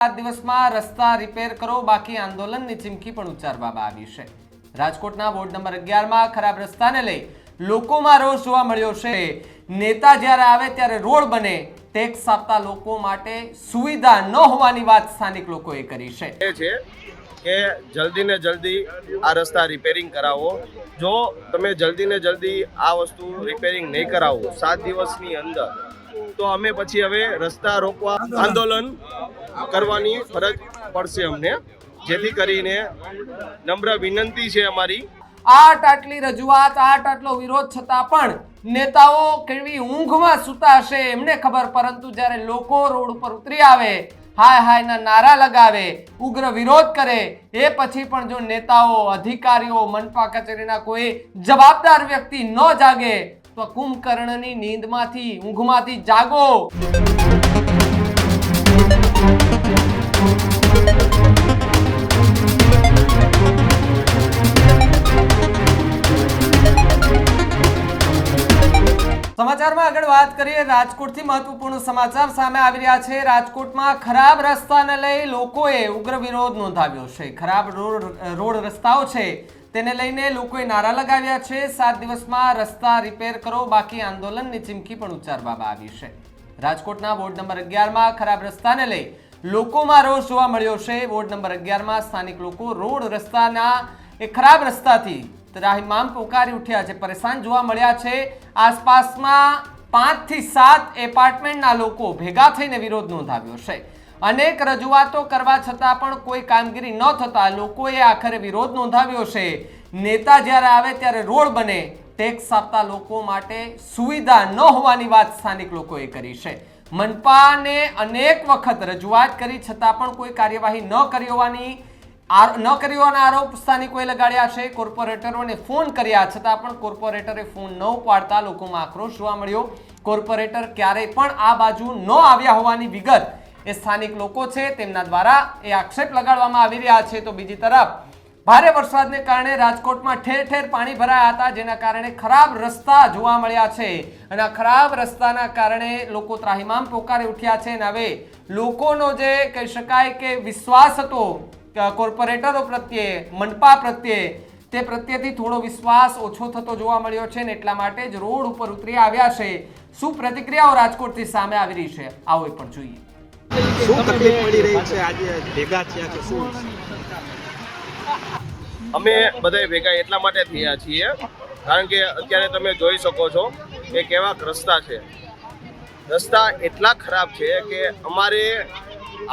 7 દિવસમાં રસ્તા રિપેર કરો બાકી આંદોલનની ચીમકી પણ ઉચ્ચારવામાં આવી છે। રાજકોટના વોર્ડ નંબર 11 માં ખરાબ રસ્તાને લઈ લોકોમાં રોષ જોવા મળ્યો છે। નેતા જ્યારે આવે ત્યારે રોડ બને, ટેક્સ આપતા લોકો માટે સુવિધા ન હોવાની વાત સ્થાનિક લોકોએ કરી છે। કે જલ્દી ને જલ્દી આ રસ્તા રિપેરિંગ કરાવો। જો તમે જલ્દી ને જલ્દી આ વસ્તુ રિપેરિંગ નહીં કરાવો 7 દિવસની અંદર, તો અમે પછી હવે રસ્તા રોકવા આંદોલન કરવાની ફરજ પડશે અમને, જેથી કરીને નમ્ર વિનંતી છે અમારી। આટલી રજૂઆત, આટલો વિરોધ છતાં પણ નેતાઓ કેવી ઊંઘમાં સૂતા હશે એમને ખબર, પરંતુ જ્યારે લોકો રોડ ઉપર ઉતરી આવે, હાય હાયના નારા લગાવે, ઉગ્ર વિરોધ કરે, એ પછી પણ જો નેતાઓ, અધિકારીઓ, મનપા કચેરીના કોઈ જવાબદાર વ્યક્તિ ન જાગે તો કુંભકર્ણની નીંદમાંથી, ઊંઘમાંથી જાગો। સમાચારમાં આગળ વાત કરીએ। રાજકોટથી મહત્વપૂર્ણ સમાચાર સામે આવી રહ્યા છે। રાજકોટમાં ખરાબ રસ્તાને લઈ લોકોએ ઉગ્ર વિરોધ નોંધાવ્યો છે। ખરાબ રોડ રસ્તાઓ છે તેને લઈને લોકોએ નારા લગાવ્યા છે। 7 દિવસમાં રસ્તા રિપેર કરો બાકી આંદોલનની ચીમકી પણ ઉચ્ચારવામાં આવી છે। રાજકોટના વોર્ડ નંબર 11 માં ખરાબ રસ્તાને લઈ લોકોમાં રોષ જોવા મળ્યો છે। વોર્ડ નંબર 11 માં સ્થાનિક લોકો રોડ રસ્તાના એ ખરાબ રસ્તાથી ત્રાહિમામ પોકારી ઉઠ્યા છે, પરેશાન જોવા મળ્યા છે। આસપાસમાં 5 થી 7 એપાર્ટમેન્ટના લોકો ભેગા થઈને વિરોધ નોંધાવ્યો છે। અનેક રજૂઆતો કરવા છતાં પણ કોઈ કામગીરી ન થતા લોકોએ આખરે વિરોધ નોંધાવ્યો છે। નેતા જ્યારે આવે ત્યારે રોડ બને, ટેક્સ આપતા લોકો માટે સુવિધા ન હોવાની વાત સ્થાનિક લોકોએ કરી છે। મનપાને અનેક વખત રજૂઆત કરી છતાં પણ કોઈ કાર્યવાહી ન કર્યોના આરોપ સ્થાનિકોએ લગાડ્યા છે। કોર્પોરેટરોને ફોન કર્યા છતાં પણ કોર્પોરેટરે ફોન ન ઉપાડતા લોકોમાં આક્રોશ જોવા મળ્યો। કોર્પોરેટર ક્યારેય પણ આ બાજુ ન આવ્યા હોવાની વિગત એ સ્થાનિક લોકો છે તેમના દ્વારા એ આક્ષેપ લગાડવામાં આવી રહ્યા છે। તો બીજી તરફ ભારે વરસાદને કારણે રાજકોટમાં ઠેર ઠેર પાણી ભરાયા હતા, જેના કારણે ખરાબ રસ્તા જોવા મળ્યા છે અને આ ખરાબ રસ્તાના કારણે લોકો ત્રાહિમામ પોકારી ઉઠ્યા છે અને હવે લોકોનો જે કહી શકાય કે વિશ્વાસ હતો કોર્પોરેટરો પ્રત્યે, મનપા પ્રત્યે, તે પ્રત્યેથી થોડો વિશ્વાસ ઓછો થતો જોવા મળ્યો છે ને એટલા માટે જ રોડ ઉપર ઉતરી આવ્યા છે। શું પ્રતિક્રિયાઓ રાજકોટથી સામે આવી રહી છે, આવો એ પણ જોઈએ। શું તકલીફ પડી રહી છે આજે ભેગા થયા કે શું? અમે બધા ભેગા એટલા માટે થયા છીએ કારણ કે અત્યારે તમે જોઈ શકો છો કે કેવા રસ્તા છે। રસ્તા એટલા ખરાબ છે કે અમારે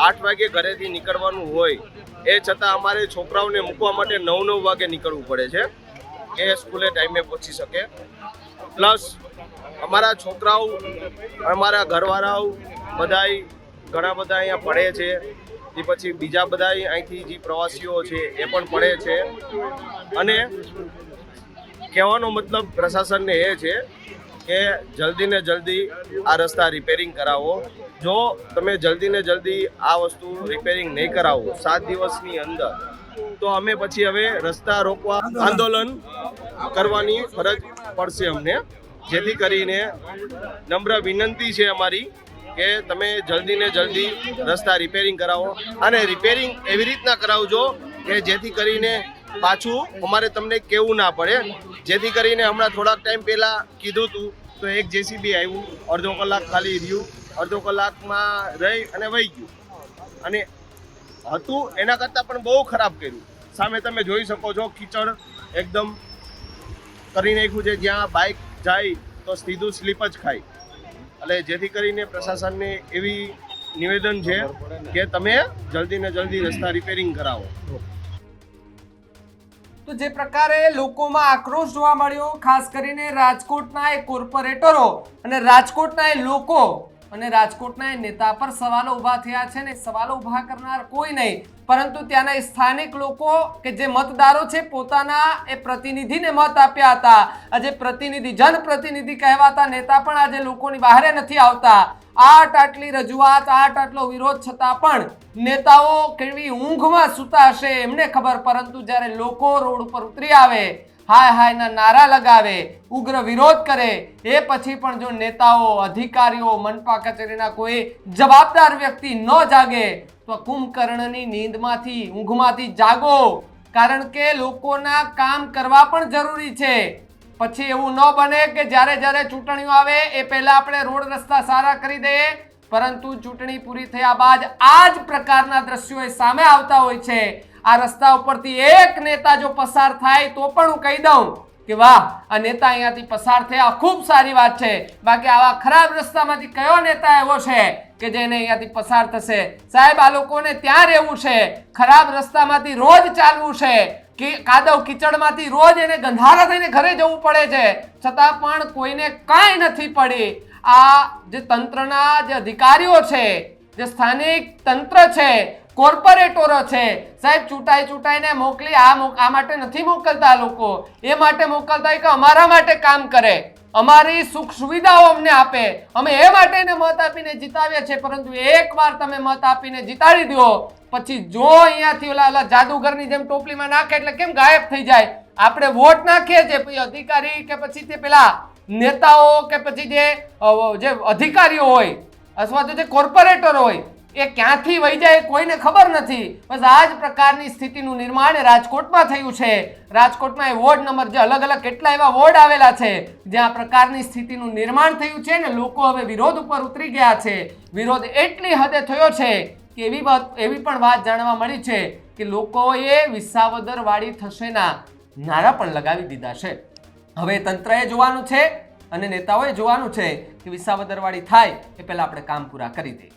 8 વાગે ઘરેથી નીકળવાનું હોય, એ છતાં અમારે છોકરાઓને મૂકવા માટે 9 વાગે નીકળવું પડે છે કે સ્કૂલે ટાઈમે પહોંચી શકે। પ્લસ અમારા છોકરાઓ, અમારા ઘરવાળાઓ બધાય ઘણા બધા અહીંયા પડે છે, એ પછી બીજા બધા અહીંથી જે પ્રવાસીઓ છે એ પણ પડે છે। અને કહેવાનો મતલબ પ્રશાસનને એ છે કે જલ્દી ને જલ્દી આ રસ્તા રિપેરિંગ કરાવો। જો તમે જલ્દી ને જલ્દી આ વસ્તુ રિપેરિંગ નહીં કરાવો 7 દિવસની અંદર, તો અમે પછી હવે રસ્તા રોકવા આંદોલન કરવાની ફરજ પડશે અમને, જેથી કરીને નમ્ર વિનંતી છે અમારી કે તમે જલ્દી ને જલ્દી રસ્તા રિપેરિંગ કરાવો અને રિપેરિંગ એવી રીતના કરાવજો કે જેથી કરીને પાછું અમારે તમને કહેવું ના પડે। જેથી કરીને હમણાં થોડાક ટાઈમ પહેલાં કીધું હતું તો એક જેસીબી આવ્યું, અડધો કલાક ખાલી રહ્યું, અડધો કલાકમાં રહી અને વહી ગયું, અને હતું એના કરતાં પણ બહુ ખરાબ કર્યું। સામે તમે જોઈ શકો છો કીચડ એકદમ કરી નાખ્યું છે, જ્યાં બાઇક જાય તો સીધું સ્લીપ જ ખાય। એટલે જેથી કરીને પ્રશાસનને એવી નિવેદન છે કે તમે જલ્દી ને જલ્દી રસ્તા રિપેરિંગ કરાવો। તો જે પ્રકારે લોકોમાં આક્રોશ જોવા મળ્યો, ખાસ કરીને રાજકોટના એ કોર્પોરેટરો અને રાજકોટના એ લોકો અને રાજકોટના એ નેતા પર સવાલો ઊભા થયા છે ને સવાલો ઊભા કરનાર કોઈ નહીં પરંતુ ત્યાંના સ્થાનિક લોકો કે જે મતદારો છે પોતાના એ પ્રતિનિધિને મત આપ્યા હતા। આજે પ્રતિનિધિ, જનપ્રતિનિધિ કહેવાતા નેતા પણ આજે લોકોની બહાર નથી આવતા। આટલી રજૂઆત, આટલો વિરોધ છતાં પણ નેતાઓ કેવી ઊંઘમાં સૂતા હશે એમને ખબર, પરંતુ જ્યારે લોકો રોડ ઉપર ઉતરી આવે, હાય હાયના નારા લગાવે, ઉગ્ર વિરોધ કરે, એ પછી પણ જો નેતાઓ, અધિકારીઓ, મનપા કચેરીના કોઈ જવાબદાર વ્યક્તિ ન જાગે તો કુંભકર્ણની નીંદમાંથી, ઊંઘમાંથી જાગો, કારણ કે લોકોના કામ કરવા પણ જરૂરી છે. પછી એવું ન બને કે જ્યારે ચૂંટણીઓ આવે એ પહેલા આપણે રોડ રસ્તા સારા કરી દઈએ, પરંતુ ચૂંટણી પૂરી થયા બાદ આ જ પ્રકારના દ્રશ્યો એ સામે આવતા હોય છે. આ રસ્તા ઉપરથી એક નેતા જો પસાર થાય તો પણ હું કહી દઉં કે વાહ, આ નેતા અહીંયાથી પસાર થયા, ખૂબ સારી વાત છે. બાકી આવા ખરાબ રસ્તામાંથી કયો નેતા એવો છે કે જેને અહીંયાથી પસાર થશે? સાહેબ, આ લોકોને ત્યાં રહેવું છે, ખરાબ રસ્તામાંથી રોજ ચાલવું છે, કે કાદવ કીચડમાંથી રોજ એને ગંધારા થઈને ઘરે જવું પડે છે, છતાં પણ કોઈને કાંઈ નથી પડી. આ જે તંત્રના જે અધિકારીઓ છે, જે સ્થાનિક તંત્ર છે, કોર્પોરેટરો છે, સાહેબ ચૂંટાઈને મોકલી આ માટે નથી મોકલતા. લોકો એ માટે મોકલતા હોય કે અમારા માટે કામ કરે, અમારી સુખ સુવિધાઓ અમને આપે, અમે એ માટે એને મત આપીને જીતાવીએ છીએ. પરંતુ એકવાર તમે મત આપીને જીતાડી દો, પછી જો અહીંયાથી ઓલા જાદુગરની જેમ ટોપલીમાં નાખે એટલે કેમ ગાયબ થઈ જાય. આપણે વોટ નાખીએ છીએ, પછી અધિકારી કે પછી તે પેલા નેતાઓ કે પછી જે અધિકારીઓ હોય અથવા તો જે કોર્પોરેટર હોય એ ક્યાંથી વહી જાય કોઈને ખબર નથી. બસ આ જ પ્રકારની સ્થિતિનું નિર્માણ રાજકોટમાં થયું છે. રાજકોટમાં એ વોર્ડ નંબર, જે અલગ અલગ કેટલા એવા વોર્ડ આવેલા છે જ્યાં આ પ્રકારની સ્થિતિનું નિર્માણ થયું છે ને લોકો હવે વિરોધ ઉપર ઉતરી ગયા છે. વિરોધ એટલી હદે થયો છે કે એવી પણ વાત જાણવા મળી છે કે લોકોએ વિસાવદરવાળી થશેના નારા પણ લગાવી દીધા છે. હવે તંત્રએ જોવાનું છે અને નેતાઓએ જોવાનું છે કે વિસાવદરવાળી થાય એ પહેલા આપણે કામ પૂરા કરી દઈએ.